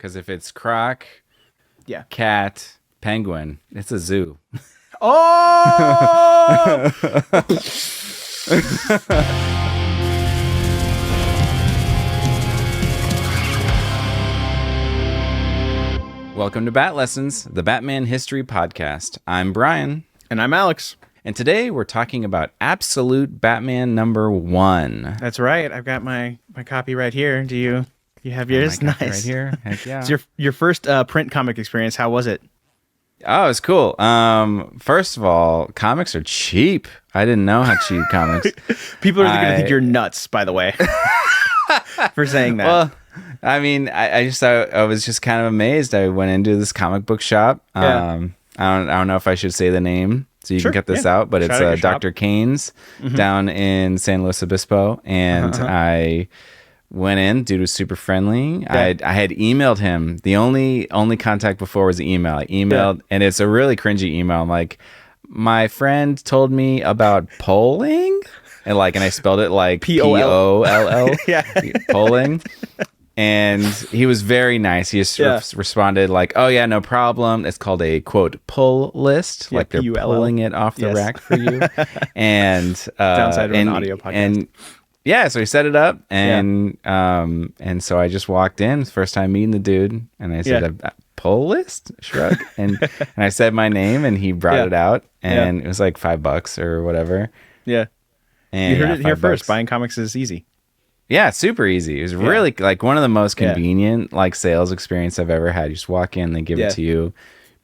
because if it's croc, Yeah. cat, penguin, it's a zoo. Oh! Welcome to Bat Lessons, the Batman History Podcast. I'm Brian. And I'm Alex. And today we're talking about Absolute Batman #1. That's right. I've got my copy right here. Do you have yours? My copy Nice. right here. Heck yeah. It's your first print comic experience. How was it? Oh, it's cool. First of all, comics are cheap. I didn't know how cheap comics. People are going to think you're nuts, by the way, for saying that. Well, I mean, I was just kind of amazed. I went into this comic book shop. Yeah. I don't know if I should say the name, so you Sure, can cut this yeah. out, but Shout out your it's shop. Dr. Kane's down in San Luis Obispo, and I went in. Dude was super friendly. Yeah. I had emailed him. The only contact before was the email. I emailed, and it's a really cringy email. I'm like, my friend told me about polling, and I spelled it like P-O-L-L. Yeah. Polling. And he was very nice. He just responded like, "Oh yeah, no problem." It's called a quote pull list, Yeah, like they're P-U-L-L. pulling it off the Yes. rack for you. And Downside of an audio podcast. And yeah, so he set it up, and so I just walked in, first time meeting the dude, and I said, "A pull list?" Shrug, and I said my name, and he brought it out, and it was like $5 or whatever. Yeah. And You heard it here $5. first. Buying comics is easy. Yeah, super easy. It was really one of the most convenient sales experience I've ever had. You just walk in, they give it to you,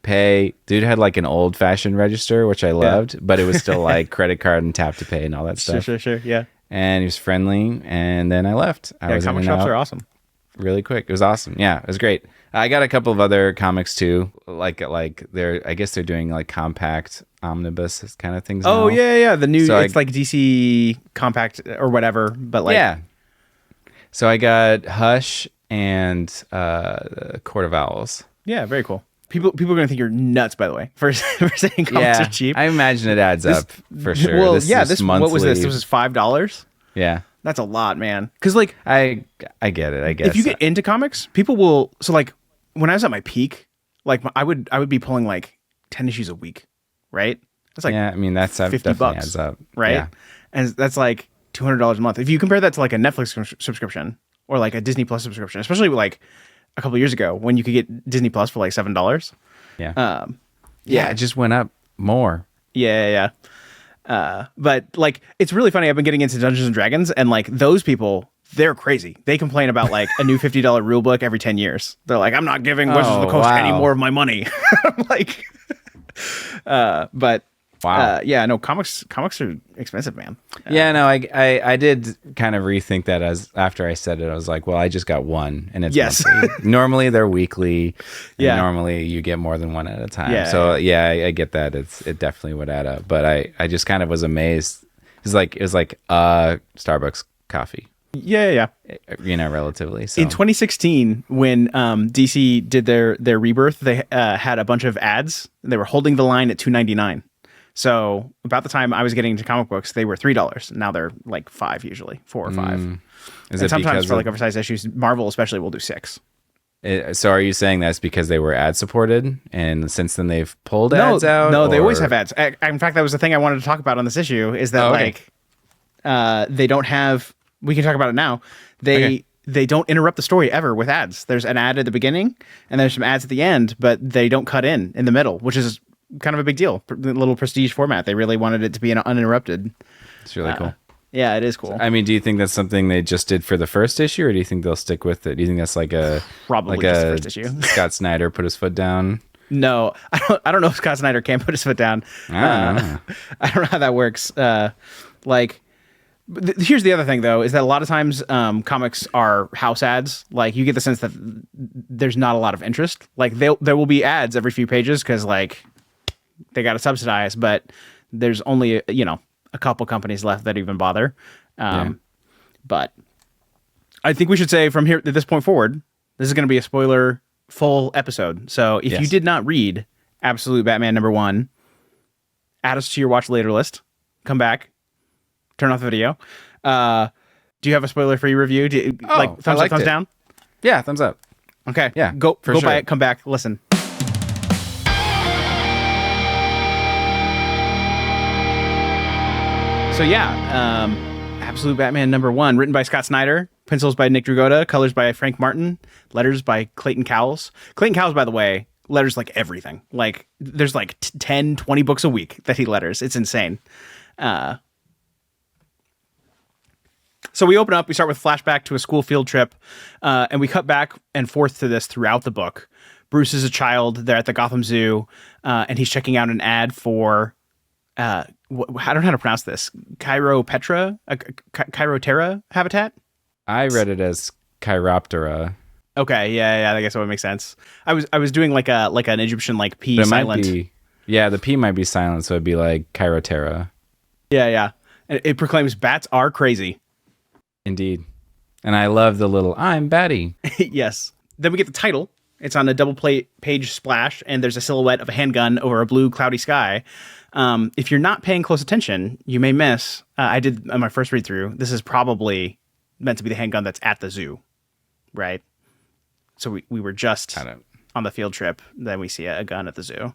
pay. Dude had an old fashioned register, which I loved, but it was still credit card and tap to pay and all that stuff. Sure. Yeah. And he was friendly, and then I left. I was comic in and shops out are awesome. really quick. It was awesome. Yeah, it was great. I got a couple of other comics too, they're I guess they're doing compact omnibus kind of things. Oh now. yeah. The new So it's like DC Compact or whatever, but yeah. So I got Hush and Court of Owls. Yeah, very cool. People are gonna think you're nuts, by the way, for saying comics are cheap. I imagine it adds up for sure. Well, this is monthly. what was this? This was $5. Yeah, That's a lot, man. Because I get it. I guess if you get into comics, people will. So when I was at my peak, I would be pulling 10 issues a week, right? That's yeah. I mean that's definitely $50, adds up, right? Yeah. And that's $200 a month. If you compare that to a Netflix subscription or a Disney Plus subscription, especially a couple of years ago when you could get Disney Plus for $7. Yeah. It just went up more. Yeah. But it's really funny. I've been getting into Dungeons and Dragons, and those people, they're crazy. They complain about a new $50 rule book every 10 years. They're like, I'm not giving Wizards of the Coast any more of my money. I'm like, but Wow. yeah, no, comics are expensive, man. Yeah, no, I did kind of rethink that after I said it. I was like, well, I just got one, and it's monthly. Normally they're weekly. Yeah. Normally you get more than one at a time. Yeah, So I get that. It definitely would add up. But I just kind of was amazed. It was like Starbucks coffee. Yeah. Relatively. So. In 2016, when DC did their rebirth, they had a bunch of ads. They were holding the line at $2.99. So about the time I was getting into comic books, they were $3. Now they're $5 usually, $4 or $5. Is And it sometimes because for oversized issues, Marvel especially will do $6. So are you saying that's because they were ad supported, and since then they've pulled ads out? No, they always or- have ads. In fact, that was the thing I wanted to talk about on this issue. Is that they don't have? We can talk about it now. They don't interrupt the story ever with ads. There's an ad at the beginning, and there's some ads at the end, but they don't cut in the middle, which is kind of a big deal. The little prestige format. They really wanted it to be uninterrupted. It's really cool. Yeah, it is cool. I mean, do you think that's something they just did for the first issue, or do you think they'll stick with it? Do you think that's Probably just the first issue. Scott Snyder put his foot down? No, I don't know if Scott Snyder can put his foot down. I don't know. I don't know how that works. Here's the other thing, though, is that a lot of times comics are house ads. You get the sense that there's not a lot of interest. There will be ads every few pages because they got to subsidize, but there's only a couple companies left that even bother. But I think we should say from here at this point forward, this is going to be a spoiler full episode. So if you did not read Absolute Batman #1, add us to your watch later list. Come back, turn off the video. Do you have a spoiler-free review? Thumbs up, thumbs down? Yeah, thumbs up. Okay. Yeah, Go for go sure. buy it. Come back. Listen. So yeah, Absolute Batman #1, written by Scott Snyder, pencils by Nick Dragotta, colors by Frank Martin, letters by Clayton Cowles. Clayton Cowles, by the way, letters like everything. Like there's like 10, 20 books a week that he letters. It's insane. So we open up, we start with flashback to a school field trip, and we cut back and forth to this throughout the book. Bruce is a child. They're at the Gotham Zoo, and he's checking out an ad for I don't know how to pronounce this. Chiroptera habitat. I read it as Chiroptera. Okay, yeah, I guess that would make sense. I was doing like an Egyptian like P But it silent. might be, yeah, the P might be silent, so it'd be like Chirotera. Yeah. It proclaims bats are crazy. Indeed. And I love the little "I'm Batty." Yes. Then we get the title. It's on a double page splash, and there's a silhouette of a handgun over a blue cloudy sky. If you're not paying close attention, you may miss. I did on my first read through. This is probably meant to be the handgun that's at the zoo, right? So we were just on the field trip. Then we see a gun at the zoo.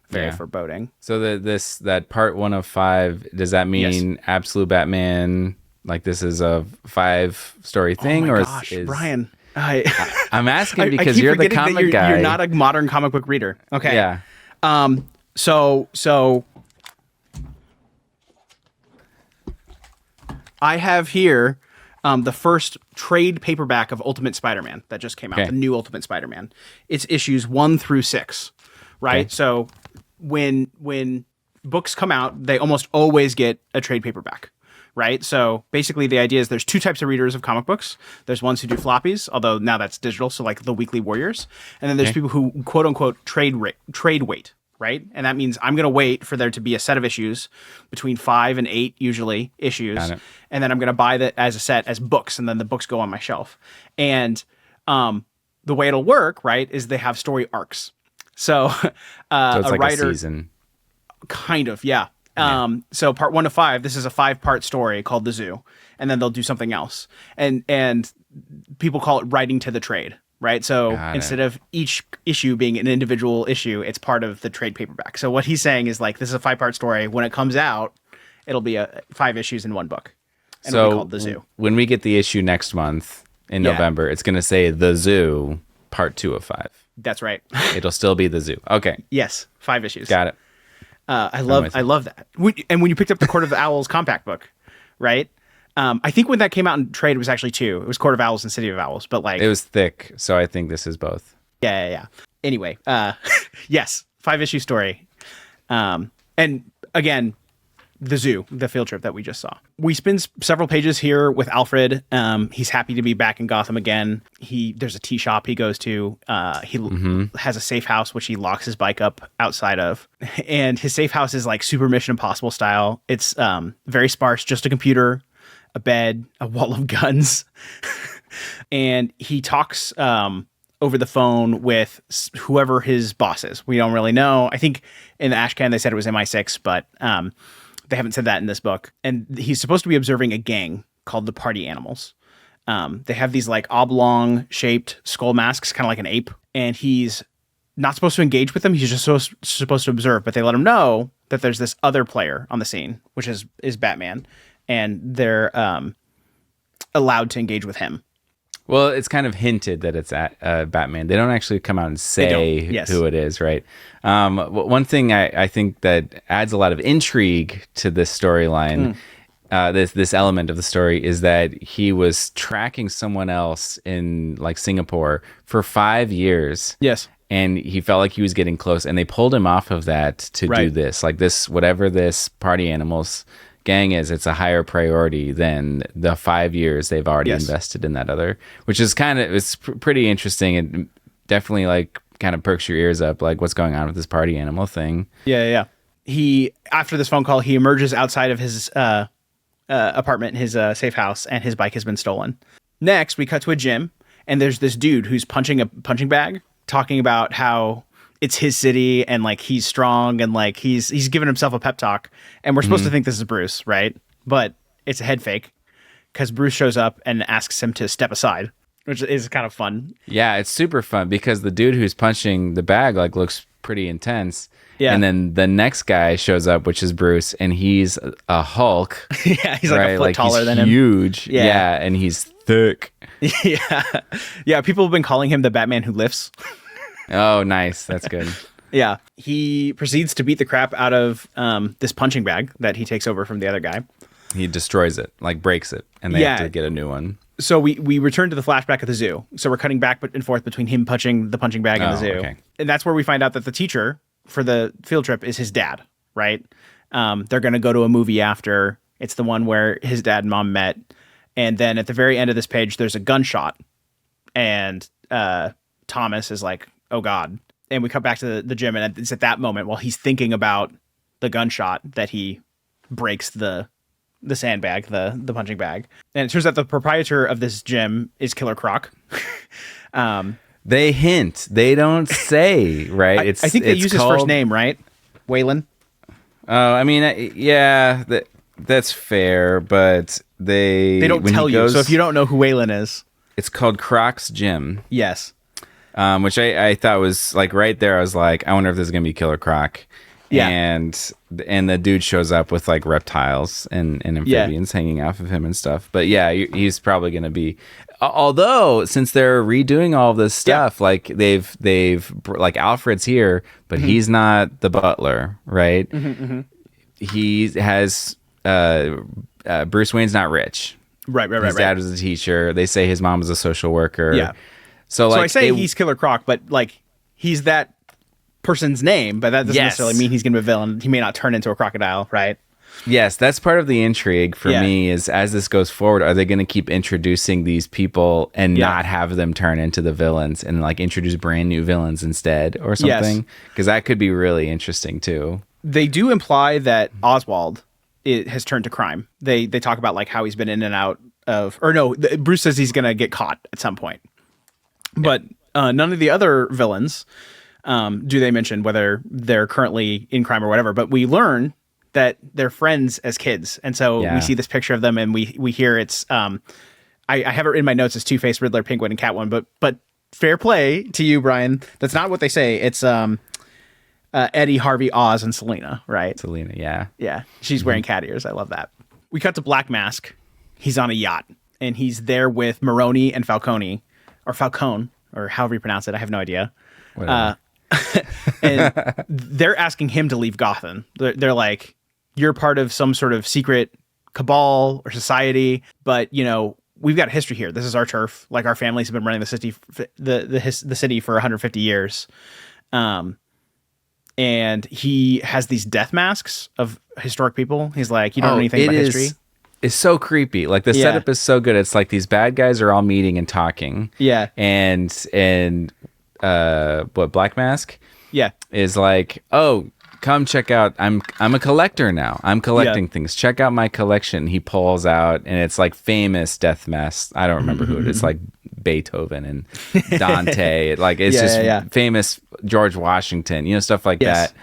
Very foreboding. So that part 1 of 5, does that mean Absolute Batman? Like this is a 5-story thing, oh my gosh, Brian. I'm asking because I keep you're the forgetting comic guy. You're not a modern comic book reader. Okay. Yeah. So I have here the first trade paperback of Ultimate Spider-Man that just came out, the new Ultimate Spider-Man. It's issues 1 through 6, right? Okay. So when books come out, they almost always get a trade paperback, right? So basically the idea is there's 2 types of readers of comic books. There's ones who do floppies, although now that's digital, so like the Weekly Warriors. And then there's people who quote unquote trade weight. Right? And that means I'm going to wait for there to be a set of issues between 5 and 8, usually issues. And then I'm going to buy that as a set as books. And then the books go on my shelf. And the way it'll work, right, is they have story arcs. So, so it's like writer, a season. Kind of, yeah. So part 1 to 5, this is a 5-part story called The Zoo. And then they'll do something else. And people call it writing to the trade. Right. So instead of each issue being an individual issue, it's part of the trade paperback. So what he's saying is like, this is a 5-part story. When it comes out, it'll be 5 issues in 1 book. And it'll be called The Zoo. When we get the issue next month in November, it's going to say The Zoo part 2 of 5. That's right. It'll still be The Zoo. Okay. Yes. 5 issues. Got it. I love that. And when you picked up the Court of Owls compact book, right? I think when that came out in trade, it was actually 2. It was Court of Owls and City of Owls, but like it was thick, so I think this is both. Yeah. Anyway, yes, 5-issue story, and again, The Zoo, the field trip that we just saw. We spend several pages here with Alfred. He's happy to be back in Gotham again. There's a tea shop he goes to. He has a safe house, which he locks his bike up outside of. And his safe house is like super Mission Impossible style. It's very sparse, just a computer, a bed, a wall of guns. And he talks over the phone with whoever his boss is. We don't really know. I think in the Ashcan they said it was MI6, but they haven't said that in this book. And he's supposed to be observing a gang called the Party Animals. They have these like oblong shaped skull masks, kind of like an ape. And he's not supposed to engage with them. He's just supposed to observe, but they let him know that there's this other player on the scene, which is Batman. And they're allowed to engage with him. Well, it's kind of hinted that it's Batman. They don't actually come out and say who it is, right? One thing I think that adds a lot of intrigue to this storyline, this element of the story, is that he was tracking someone else in like Singapore for 5 years. Yes. And he felt like he was getting close, and they pulled him off of that to do this. Like this, whatever this Party Animals gang is, it's a higher priority than the 5 years they've already invested in that other, which is it's pretty interesting. It definitely like kind of perks your ears up, like what's going on with this party animal thing. Yeah. He, after this phone call, he emerges outside of his apartment, his safe house, and his bike has been stolen. Next, we cut to a gym, and there's this dude who's punching a punching bag, talking about how it's his city and like he's strong and like he's giving himself a pep talk, and we're supposed to think this is Bruce, right? But it's a head fake because Bruce shows up and asks him to step aside. which is kind of fun. Yeah, it's super fun because the dude who's punching the bag like looks pretty intense. Yeah. And then the next guy shows up, which is Bruce, and he's a Hulk. Yeah, he's like a foot taller than him. Huge. Yeah, and he's thick. Yeah. Yeah, people have been calling him the Batman who lifts. Oh, nice. That's good. Yeah. He proceeds to beat the crap out of this punching bag that he takes over from the other guy. He destroys it, like breaks it, and they have to get a new one. So we return to the flashback at the zoo. So we're cutting back and forth between him punching the punching bag and the zoo. Okay. And that's where we find out that the teacher for the field trip is his dad, right? They're going to go to a movie after. It's the one where his dad and mom met. And then at the very end of this page, there's a gunshot. And Thomas is like, oh, God. And we cut back to the gym. And it's at that moment while he's thinking about the gunshot that he breaks the sandbag, the punching bag. And it turns out the proprietor of this gym is Killer Croc. They hint. They don't say, right? I think they use his first name, right? Waylon? Oh, I mean, yeah, that's fair, but they don't tell you. So if you don't know who Waylon is. It's called Croc's Gym. Yes. Which I thought was like right there. I was like, I wonder if this is going to be Killer Croc. Yeah. And the dude shows up with like reptiles and amphibians hanging off of him and stuff. But yeah, he's probably going to be. Although since they're redoing all of this stuff, like they've like Alfred's here, but he's not the butler, right? He has Bruce Wayne's not rich. Right. His dad was a teacher. They say his mom was a social worker. Yeah. So I say he's Killer Croc, but like he's that person's name, but that doesn't necessarily mean he's going to be a villain. He may not turn into a crocodile, right? Yes, that's part of the intrigue for me is as this goes forward, are they going to keep introducing these people and not have them turn into the villains and like introduce brand new villains instead or something? Because that could be really interesting too. They do imply that Oswald has turned to crime. They talk about like how he's been in and out of, or no, Bruce says he's going to get caught at some point. But none of the other villains do they mention whether they're currently in crime or whatever. But we learn that they're friends as kids. And so we see this picture of them and we hear it's, I have it in my notes as Two-Face, Riddler, Penguin, and Catwoman, but fair play to you, Brian. That's not what they say. It's Eddie, Harvey, Oz, and Selena, right? Selena, yeah. Yeah. She's wearing cat ears. I love that. We cut to Black Mask. He's on a yacht and he's there with Maroni and Falcone, or however you pronounce it. I have no idea. And they're asking him to leave Gotham. They're like, you're part of some sort of secret cabal or society, but you know, we've got a history here. This is our turf. Like our families have been running the city, the city for 150 years. And he has these death masks of historic people. He's like, you don't know anything about history. It's so creepy. Like the setup is so good. It's like these bad guys are all meeting and talking. Yeah. And what, Black Mask? Yeah. Is like, oh, come check out. I'm a collector now. I'm collecting things. Check out my collection. He pulls out, and it's like famous death masks. I don't remember who it is. It's like Beethoven and Dante. Like it's famous George Washington. Stuff like that.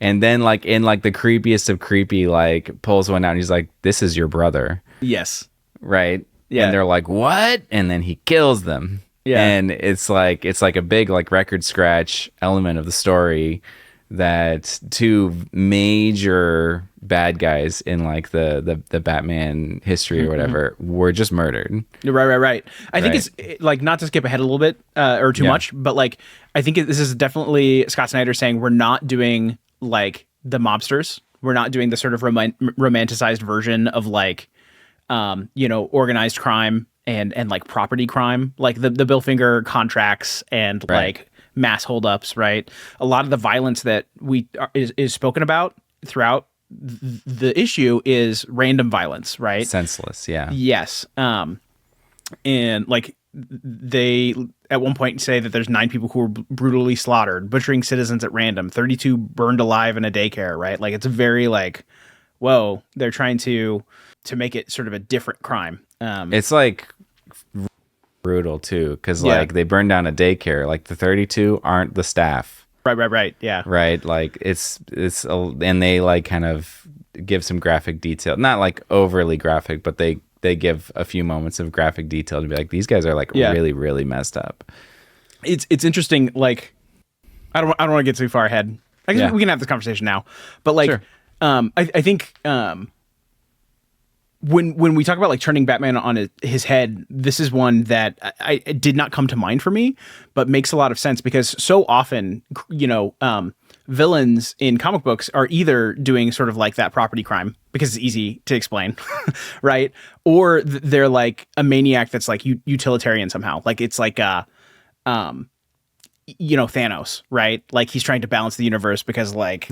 And then like in like the creepiest of creepy, like pulls one out and he's like, "This is your brother." Yes. Right. Yeah. And they're like, "What?" And then he kills them. Yeah. And it's like a big like record scratch element of the story that two major bad guys in like the Batman history or whatever were just murdered. Right. I think it's like, not to skip ahead a little bit or too much, but like I think this is definitely Scott Snyder saying we're not doing like the mobsters. We're not doing the sort of romanticized version of like organized crime and like property crime, like the Bill Finger contracts and like mass holdups, right? A lot of the violence that is spoken about throughout the issue is random violence, right? Senseless, yeah. Yes. And like they at one point say that there's 9 people who were brutally slaughtered, butchering citizens at random, 32 burned alive in a daycare, right? Like it's very like, whoa, they're trying to make it sort of a different crime. It's like brutal too, because like they burned down a daycare. Like the 32 aren't the staff. Right. Yeah. Right. Like and they like kind of give some graphic detail, not like overly graphic, but they they give a few moments of graphic detail to be like, these guys are like really, really messed up. It's interesting. Like, I don't want to get too far ahead. I guess we can have this conversation now, but like, sure. I think when we talk about like turning Batman on his head, this is one that it did not come to mind for me, but makes a lot of sense because so often, villains in comic books are either doing sort of like that property crime because it's easy to explain, right? Or they're like a maniac that's like utilitarian somehow. Like it's like Thanos, right? Like he's trying to balance the universe because like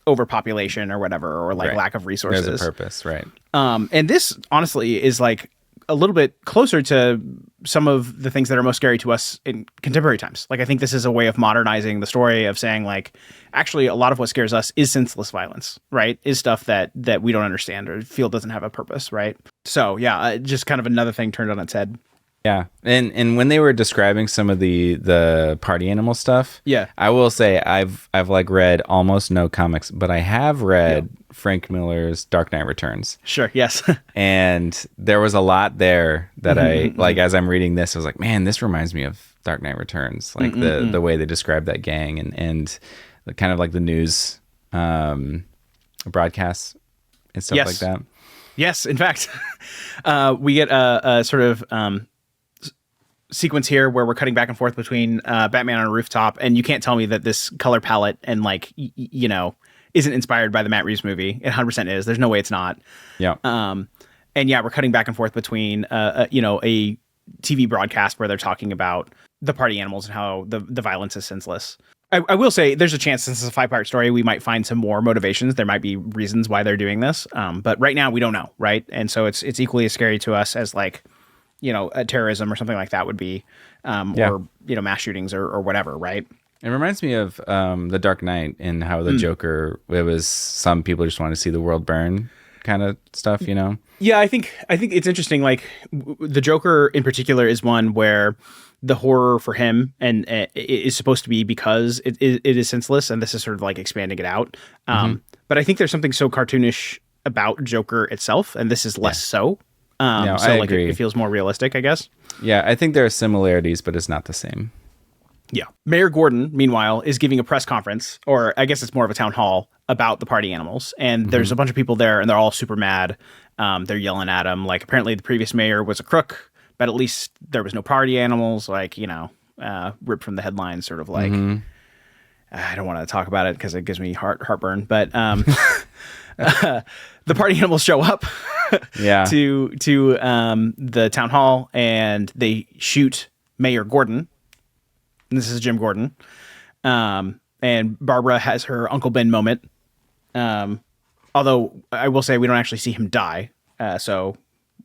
overpopulation or whatever, or like lack of resources. There's a purpose, right? And this honestly is like a little bit closer to some of the things that are most scary to us in contemporary times. Like I think this is a way of modernizing the story of saying like, actually a lot of what scares us is senseless violence, right? Is stuff that we don't understand or feel doesn't have a purpose, right? So yeah, just kind of another thing turned on its head. Yeah, and when they were describing some of the party animal stuff, I will say I've like read almost no comics, but I have read Frank Miller's Dark Knight Returns. Sure, yes. And there was a lot there that I like as I'm reading this, I was like, man, this reminds me of Dark Knight Returns, like the way they describe that gang and the kind of like the news broadcasts and stuff like that. Yes, in fact, we get a sort of sequence here where we're cutting back and forth between Batman on a rooftop, and you can't tell me that this color palette and like isn't inspired by the Matt Reeves movie. It 100% is. There's no way it's not. Yeah. And yeah, we're cutting back and forth between a TV broadcast where they're talking about the party animals and how the violence is senseless. I will say there's a chance, since it's a 5-part story, we might find some more motivations. There might be reasons why they're doing this. But right now we don't know, right? And so it's equally as scary to us as like a terrorism or something like that would be, or mass shootings or whatever, right? It reminds me of The Dark Knight and how the Joker, it was some people just want to see the world burn kind of stuff, Yeah, I think it's interesting. Like the Joker in particular is one where the horror for him and is supposed to be because it is senseless, and this is sort of like expanding it out. But I think there's something so cartoonish about Joker itself, and this is less so. So I like agree. It feels more realistic, I guess. Yeah, I think there are similarities, but it's not the same. Yeah. Mayor Gordon, meanwhile, is giving a press conference, or I guess it's more of a town hall, about the party animals. And there's a bunch of people there, and they're all super mad. They're yelling at him. Like, apparently the previous mayor was a crook, but at least there was no party animals. Like, ripped from the headlines, sort of like, I don't want to talk about it because it gives me heartburn. But the party animals show up to the town hall, and they shoot Mayor Gordon. And this is Jim Gordon. And Barbara has her Uncle Ben moment. Although I will say we don't actually see him die. So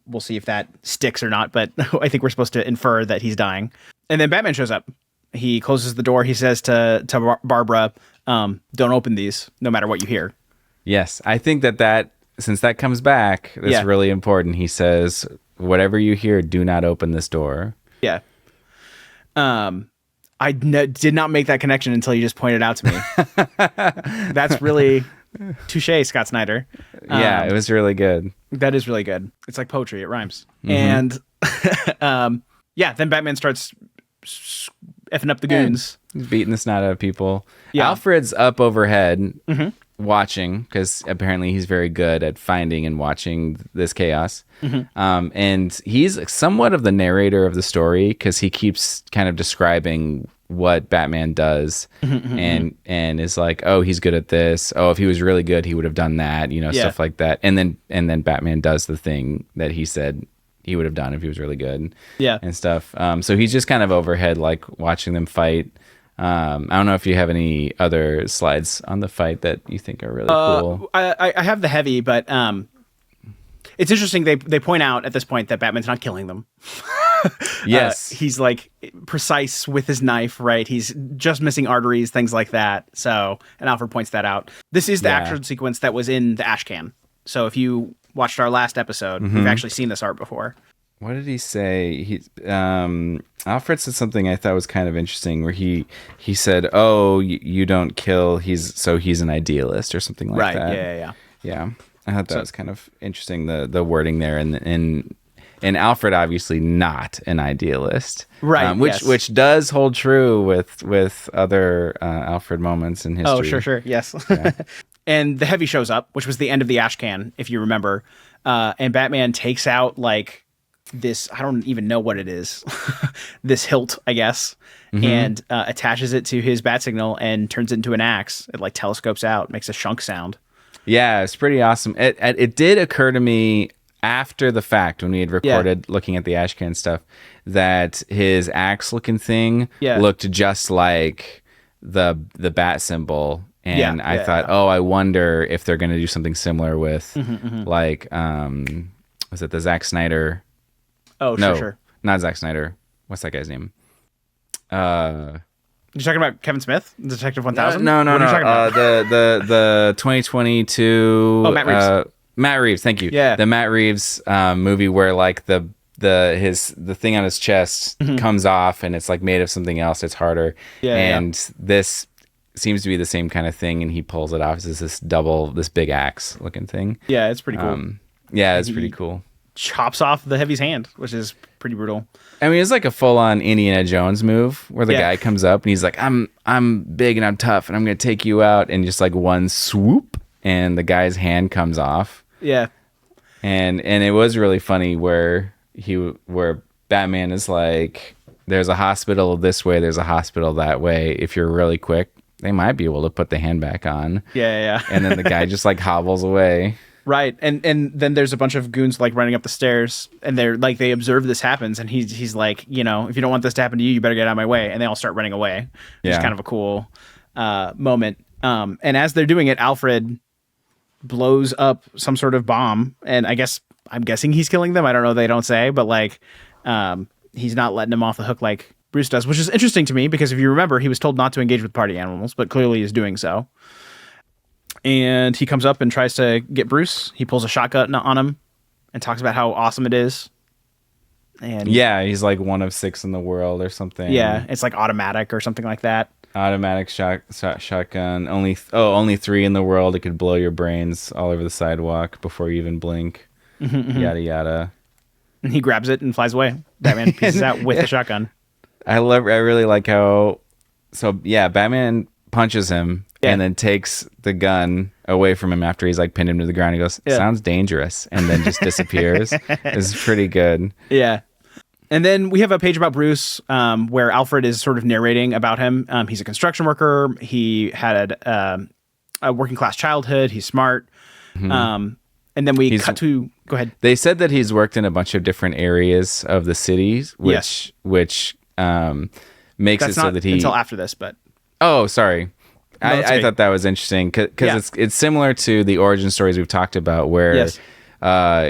we'll see if that sticks or not. But I think we're supposed to infer that he's dying. And then Batman shows up. He closes the door. He says to Barbara, don't open these, no matter what you hear. I think that since that comes back, that's really important. He says, whatever you hear, do not open this door. Yeah. I did not make that connection until you just pointed out to me. That's really touche, Scott Snyder. Yeah, it was really good. That is really good. It's like poetry. It rhymes. And then Batman starts effing up the goons. He's beating the snot out of people. Yeah. Alfred's up overhead watching, because apparently he's very good at finding and watching this chaos. And he's somewhat of the narrator of the story, because he keeps kind of describing what Batman does and is like, oh, he's good at this. Oh, if he was really good, he would have done that, stuff like that. And then Batman does the thing that he said he would have done if he was really good. And stuff. So he's just kind of overhead, like watching them fight. I don't know if you have any other slides on the fight that you think are really cool. I have the heavy, but it's interesting. They point out at this point that Batman's not killing them. Yes. He's like precise with his knife, right? He's just missing arteries, things like that. So, and Alfred points that out. This is the action sequence that was in the ash can. So if you watched our last episode, we've actually seen this art before. What did he say? Alfred said something I thought was kind of interesting, where he said, "Oh, you don't kill. He's an idealist," or something like that. Right. Yeah. I thought that was kind of interesting, the wording there, and And Alfred obviously not an idealist, right? Which does hold true with other Alfred moments in history. Oh, sure, yes. Yeah. And the Heavy shows up, which was the end of the ash can, if you remember. And Batman takes out like this, I don't even know what it is, this hilt, I guess, and attaches it to his bat signal and turns it into an axe. It like telescopes out, makes a shunk sound. Yeah, it's pretty awesome. It did occur to me after the fact when we had recorded looking at the ashcan stuff that his axe looking thing looked just like the bat symbol, and I thought, oh, I wonder if they're going to do something similar with like was it the Zack Snyder? Oh, no, sure. Not Zack Snyder. What's that guy's name? You're talking about Kevin Smith, Detective 1000? No. What are you talking about? The 2022. Oh, Matt Reeves. Matt Reeves, thank you. Yeah. The Matt Reeves movie where like the thing on his chest comes off and it's like made of something else. It's harder. And this seems to be the same kind of thing, and he pulls it off. It's this big axe looking thing. Yeah, it's pretty cool. It's pretty cool. Chops off the Heavy's hand, which is pretty brutal. I mean, it's like a full-on Indiana Jones move where the guy comes up and he's like, I'm big and I'm tough and I'm going to take you out, and just like one swoop and the guy's hand comes off. Yeah. And it was really funny where Batman is like, there's a hospital this way, there's a hospital that way. If you're really quick, they might be able to put the hand back on. Yeah. And then the guy just like hobbles away. Right. And then there's a bunch of goons like running up the stairs, and they're like, they observe this happens, and he's like, you know, if you don't want this to happen to you, you better get out of my way. And they all start running away. It's kind of a cool moment. And as they're doing it, Alfred blows up some sort of bomb, and I'm guessing he's killing them. I don't know. They don't say, but like, he's not letting them off the hook like Bruce does, which is interesting to me because if you remember, he was told not to engage with party animals, but clearly is doing so. And he comes up and tries to get Bruce. He pulls a shotgun on him and talks about how awesome it is. And he's like one of 6 in the world or something. Yeah, it's like automatic or something like that. Automatic shotgun. Only 3 in the world. It could blow your brains all over the sidewalk before you even blink. Yada yada. And he grabs it and flies away. Batman pieces out with the shotgun. I really like how. So Batman punches him and then takes the gun away from him after he's like pinned him to the ground. He goes, "Sounds dangerous," and then just disappears. It's pretty good. Yeah. And then we have a page about Bruce where Alfred is sort of narrating about him. He's a construction worker. He had a working class childhood. He's smart. And then we cut to... Go ahead. They said that he's worked in a bunch of different areas of the cities, which makes That's it so that he... until after this, but... Oh, sorry. No, I thought that was interesting because it's similar to the origin stories we've talked about where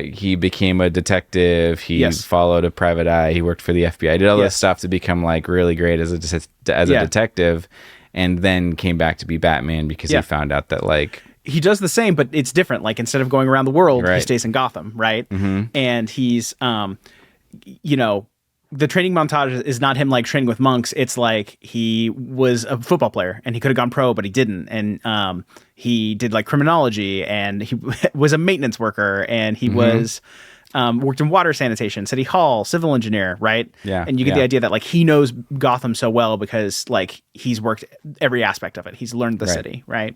he became a detective, he followed a private eye, he worked for the FBI, did all this stuff to become like really great as a detective, and then came back to be Batman because he found out that like... He does the same, but it's different. Like instead of going around the world, he stays in Gotham, right? And he's, the training montage is not him like training with monks. It's like he was a football player and he could have gone pro, but he didn't. And he did like criminology, and he was a maintenance worker, and he was worked in water sanitation, City Hall, civil engineer, right? Yeah. And you get the idea that like he knows Gotham so well because like he's worked every aspect of it. He's learned the city, right?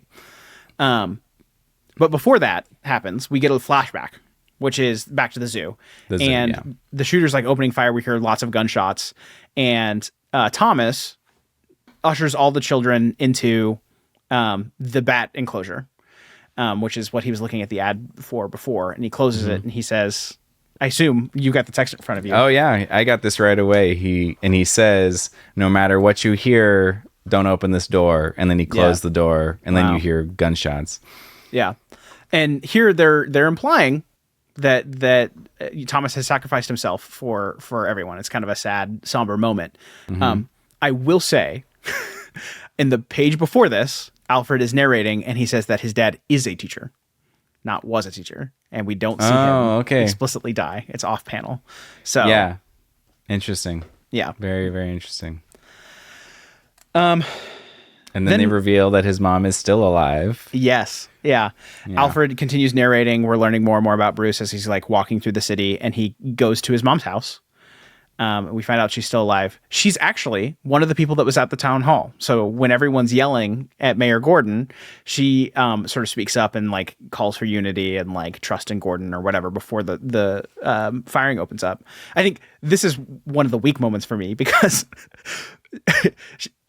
But before that happens, we get a flashback, which is back to the zoo. The shooter's like opening fire. We hear lots of gunshots, and Thomas ushers all the children into the bat enclosure, which is what he was looking at the ad for before. And he closes it and he says, I assume you got the text in front of you. Oh yeah, I got this right away. He says, no matter what you hear, don't open this door. And then he closed the door, and then you hear gunshots. Yeah. And here they're implying that Thomas has sacrificed himself for everyone. It's kind of a sad, somber moment. I will say, in the page before this, Alfred is narrating, and he says that his dad is a teacher, not was a teacher, and we don't see him explicitly die. It's off panel. So yeah, interesting. Yeah, very, very interesting. And then they reveal that his mom is still alive. Yes. Yeah. Alfred continues narrating. We're learning more and more about Bruce as he's like walking through the city, and he goes to his mom's house. We find out she's still alive. She's actually one of the people that was at the town hall. So when everyone's yelling at Mayor Gordon, she sort of speaks up and like calls for unity and like trust in Gordon or whatever before the firing opens up. I think this is one of the weak moments for me because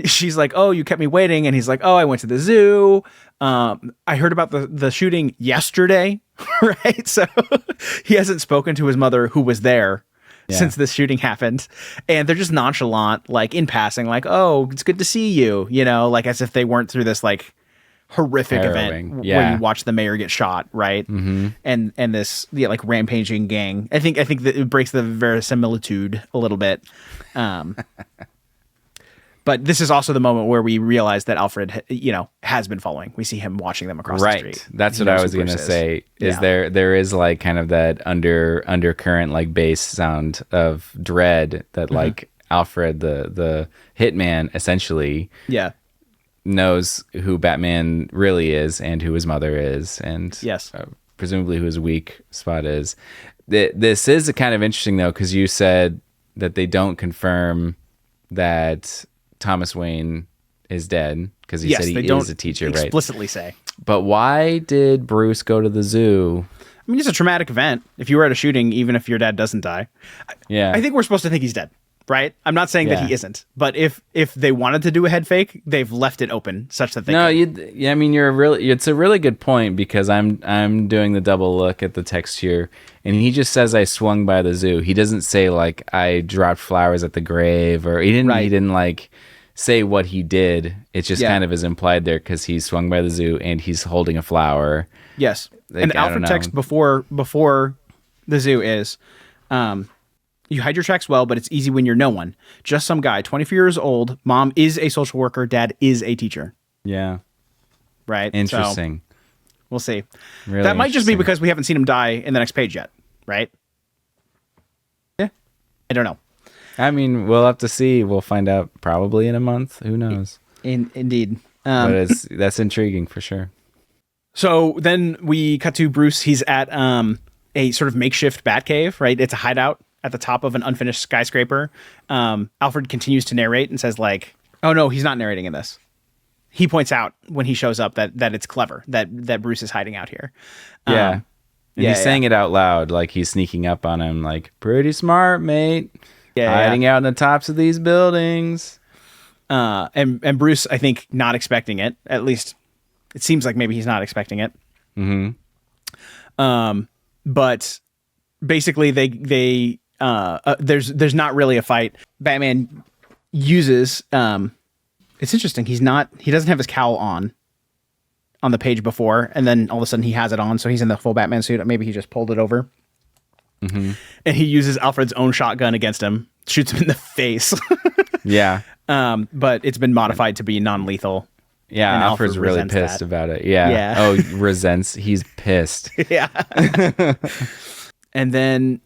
she's like, "Oh, you kept me waiting," and he's like, "Oh, I went to the zoo. I heard about the shooting yesterday," right? So he hasn't spoken to his mother, who was there since this shooting happened, and they're just nonchalant, like in passing, like, "Oh, it's good to see you," you know, like as if they weren't through this like horrific event where you watch the mayor get shot, right? And this like rampaging gang. I think that it breaks the verisimilitude a little bit. But this is also the moment where we realize that Alfred, has been following. We see him watching them across the street. Right. That's what I was going to say. Is there is like kind of that undercurrent like bass sound of dread that like Alfred, the hitman, essentially knows who Batman really is and who his mother is, and presumably who his weak spot is. This is kind of interesting though, because you said that they don't confirm that Thomas Wayne is dead, because he said he is a teacher, right? Explicitly say. But why did Bruce go to the zoo? I mean, it's a traumatic event. If you were at a shooting, even if your dad doesn't die, I think we're supposed to think he's dead, right? I'm not saying that he isn't, but if they wanted to do a head fake, they've left it open such that they I mean, it's a really good point, because I'm doing the double look at the text here, and he just says I swung by the zoo. He doesn't say like I dropped flowers at the grave, or he didn't like say what he did. It just kind of is implied there, because he swung by the zoo and he's holding a flower. Yes. Like, and the Alfred text before the zoo is, you hide your tracks well, but it's easy when you're no one. Just some guy, 24 years old. Mom is a social worker. Dad is a teacher. Yeah. Right. Interesting. So, we'll see. Really that might just be because we haven't seen him die in the next page yet. Right. Yeah. I don't know. I mean, we'll have to see. We'll find out probably in a month. Who knows? Indeed. But that's intriguing for sure. So then we cut to Bruce. He's at a sort of makeshift bat cave, right? It's a hideout at the top of an unfinished skyscraper. Alfred continues to narrate and says like, oh no, he's not narrating in this. He points out when he shows up that it's clever that Bruce is hiding out here. And he's saying it out loud, like he's sneaking up on him, like, pretty smart, mate. Hiding out in the tops of these buildings. And Bruce, I think, not expecting it. At least it seems like maybe he's not expecting it. But basically they there's not really a fight. Batman uses it's interesting. He doesn't have his cowl on the page before, and then all of a sudden he has it on, so he's in the full Batman suit. Maybe he just pulled it over. And he uses Alfred's own shotgun against him, shoots him in the face. But it's been modified to be non-lethal. Yeah, and Alfred's really pissed about it. Yeah. Oh, resents. He's pissed. And then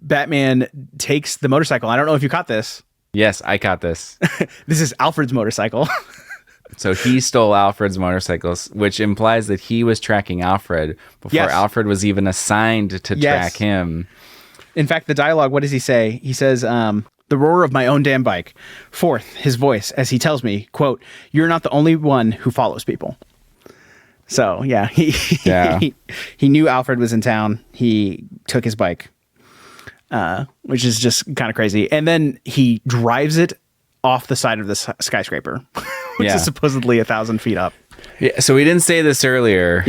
Batman takes the motorcycle. I don't know if you caught this. Yes, I caught this. This is Alfred's motorcycle. So he stole Alfred's motorcycles, which implies that he was tracking Alfred before Alfred was even assigned to track him. In fact, the dialogue, what does he say? He says, the roar of my own damn bike. Forth, his voice, as he tells me, quote, you're not the only one who follows people. So, he knew Alfred was in town. He took his bike, which is just kind of crazy. And then he drives it off the side of the skyscraper, which is supposedly 1,000 feet up. Yeah, so we didn't say this earlier.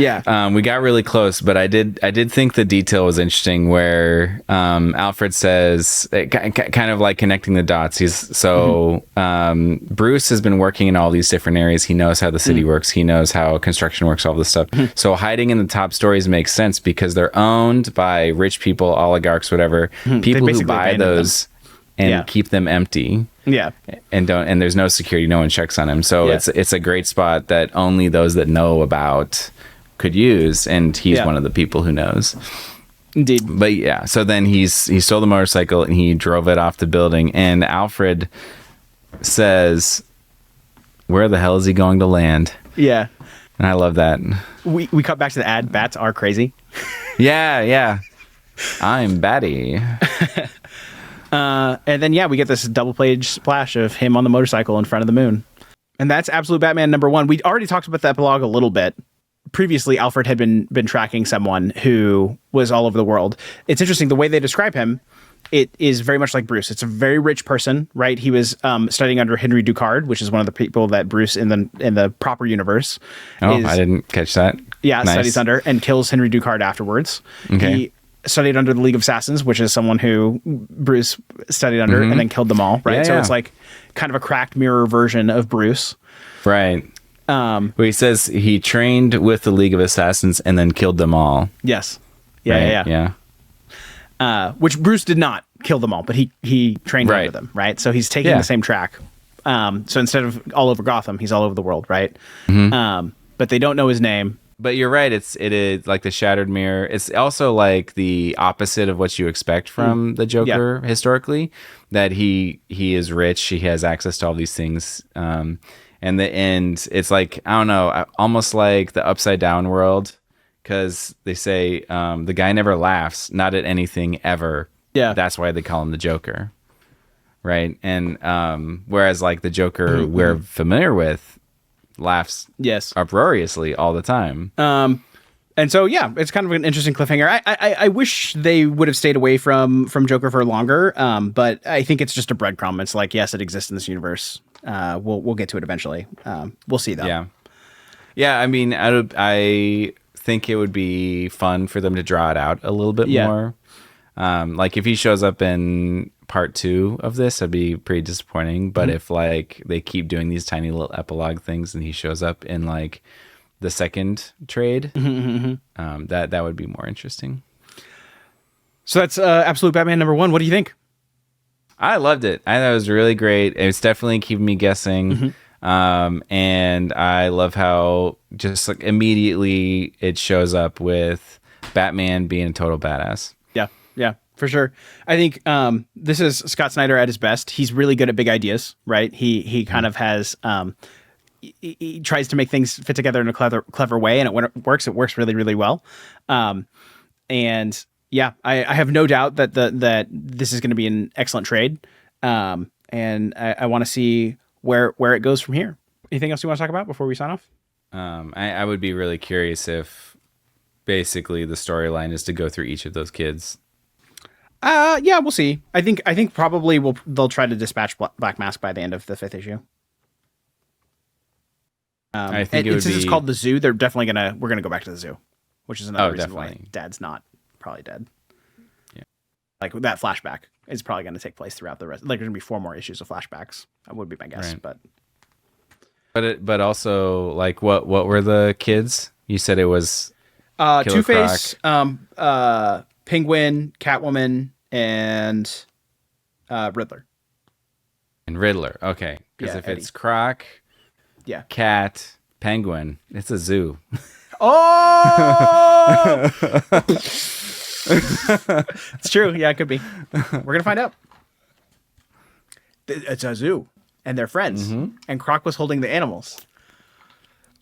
We got really close, but I did think the detail was interesting where Alfred says, kind of like connecting the dots. Bruce has been working in all these different areas. He knows how the city works. He knows how construction works, all this stuff. So hiding in the top stories makes sense because they're owned by rich people, oligarchs, whatever, people who buy those and keep them empty. And there's no security, no one checks on him. So it's a great spot that only those that know about could use, and he's one of the people who knows. Indeed. But so then he stole the motorcycle and he drove it off the building, and Alfred says, Where the hell is he going to land? Yeah. And I love that. We cut back to the ad. Bats are crazy. Yeah. I'm Batty. And then, we get this double page splash of him on the motorcycle in front of the moon. And that's Absolute Batman #1. We already talked about the epilogue a little bit. Previously, Alfred had been tracking someone who was all over the world. It's interesting, the way they describe him, it is very much like Bruce. It's a very rich person, right? He was studying under Henry Ducard, which is one of the people that Bruce in the proper universe. I didn't catch that. Yeah, nice. Studies under and kills Henry Ducard afterwards. Okay. He studied under the League of Assassins, which is someone who Bruce studied under and then killed them all, right? Yeah, so it's like kind of a cracked mirror version of Bruce. Right. Well, he says he trained with the League of Assassins and then killed them all. Yes. Yeah. Which Bruce did not kill them all, but he trained under them, right? So he's taking the same track. So instead of all over Gotham, he's all over the world, right? But they don't know his name. But you're right. It is like the Shattered Mirror. It's also like the opposite of what you expect from the Joker historically. That he is rich. He has access to all these things. And it's like, I don't know, almost like the Upside Down world. Because they say the guy never laughs, not at anything ever. Yeah, that's why they call him the Joker, right? And whereas like the Joker we're familiar with laughs uproariously all the time. And so it's kind of an interesting cliffhanger. I wish they would have stayed away from Joker for longer. But I think it's just a breadcrumb. It's like, yes, it exists in this universe. We'll get to it eventually. We'll see though. Yeah. I mean, I think it would be fun for them to draw it out a little bit more. Like if he shows up in part 2 of this, that'd be pretty disappointing. But if like they keep doing these tiny little epilogue things and he shows up in like the second trade, that would be more interesting. So that's Absolute Batman #1. What do you think? I loved it. I thought it was really great. It's definitely keeping me guessing. And I love how just like immediately it shows up with Batman being a total badass. Yeah, for sure. I think this is Scott Snyder at his best. He's really good at big ideas, right? He kind of has he tries to make things fit together in a clever way, and when it works really, really well. And yeah, I have no doubt that that this is going to be an excellent trade. And I want to see where it goes from here. Anything else you want to talk about before we sign off? I would be really curious if basically the storyline is to go through each of those kids. Yeah, we'll see. I think probably they'll try to dispatch Black Mask by the end of the 5th issue. I think since it's called the Zoo, we're gonna go back to the Zoo, which is another reason why Dad's not probably dead. Yeah, like that flashback is probably going to take place throughout the rest. Like there's gonna be 4 more issues of flashbacks. That would be my guess, right. But also like what were the kids? You said it was Two-Face, Penguin, Catwoman, and Riddler. And Riddler, okay. Because if it's Croc, Cat, Penguin, it's a zoo. Oh! It's true. Yeah, it could be. We're going to find out. It's a zoo. And they're friends. And Croc was holding the animals.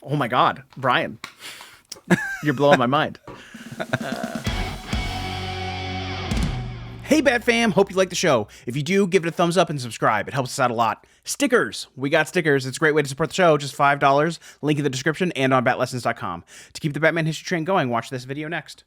Oh my God. Brian. You're blowing my mind. Hey, Bat Fam. Hope you like the show. If you do, give it a thumbs up and subscribe. It helps us out a lot. Stickers. We got stickers. It's a great way to support the show. Just $5. Link in the description and on batlessons.com. To keep the Batman history train going, watch this video next.